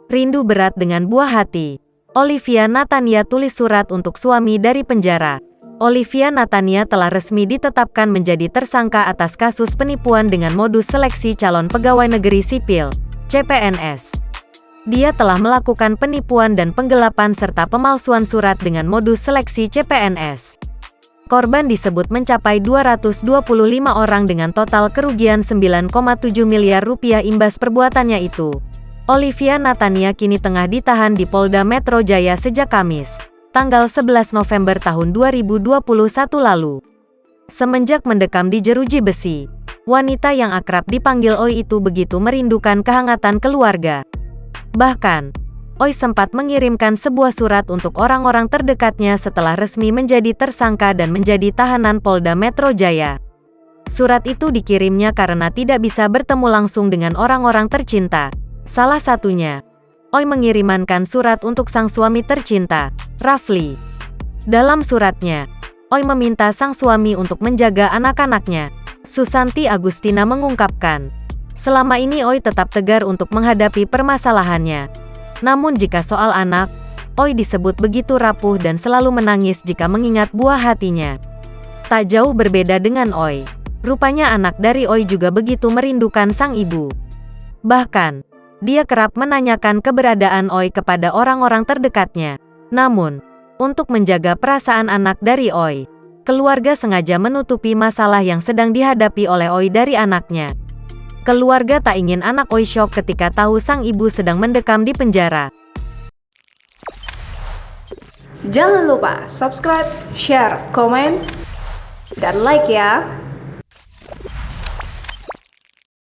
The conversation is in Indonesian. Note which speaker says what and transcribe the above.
Speaker 1: Rindu berat dengan buah hati. Olivia Natania tulis surat untuk suami dari penjara. Olivia Natania telah resmi ditetapkan menjadi tersangka atas kasus penipuan dengan modus seleksi calon pegawai negeri sipil, CPNS. Dia telah melakukan penipuan dan penggelapan serta pemalsuan surat dengan modus seleksi CPNS. Korban disebut mencapai 225 orang dengan total kerugian 9,7 miliar rupiah imbas perbuatannya itu. Olivia Natania kini tengah ditahan di Polda Metro Jaya sejak Kamis, tanggal 11 November tahun 2021 lalu. Semenjak mendekam di jeruji besi, wanita yang akrab dipanggil Oi itu begitu merindukan kehangatan keluarga. Bahkan, Oi sempat mengirimkan sebuah surat untuk orang-orang terdekatnya setelah resmi menjadi tersangka dan menjadi tahanan Polda Metro Jaya. Surat itu dikirimnya karena tidak bisa bertemu langsung dengan orang-orang tercinta. Salah satunya, Oi mengirimkan surat untuk sang suami tercinta, Rafli. Dalam suratnya, Oi meminta sang suami untuk menjaga anak-anaknya. Susanti Agustina mengungkapkan, selama ini Oi tetap tegar untuk menghadapi permasalahannya. Namun jika soal anak, Oi disebut begitu rapuh dan selalu menangis jika mengingat buah hatinya. Tak jauh berbeda dengan Oi, rupanya anak dari Oi juga begitu merindukan sang ibu. Bahkan, dia kerap menanyakan keberadaan Oi kepada orang-orang terdekatnya. Namun, untuk menjaga perasaan anak dari Oi, keluarga sengaja menutupi masalah yang sedang dihadapi oleh Oi dari anaknya. Keluarga tak ingin anak Oi syok ketika tahu sang ibu sedang mendekam di penjara.
Speaker 2: Jangan lupa subscribe, share, komen, dan like ya!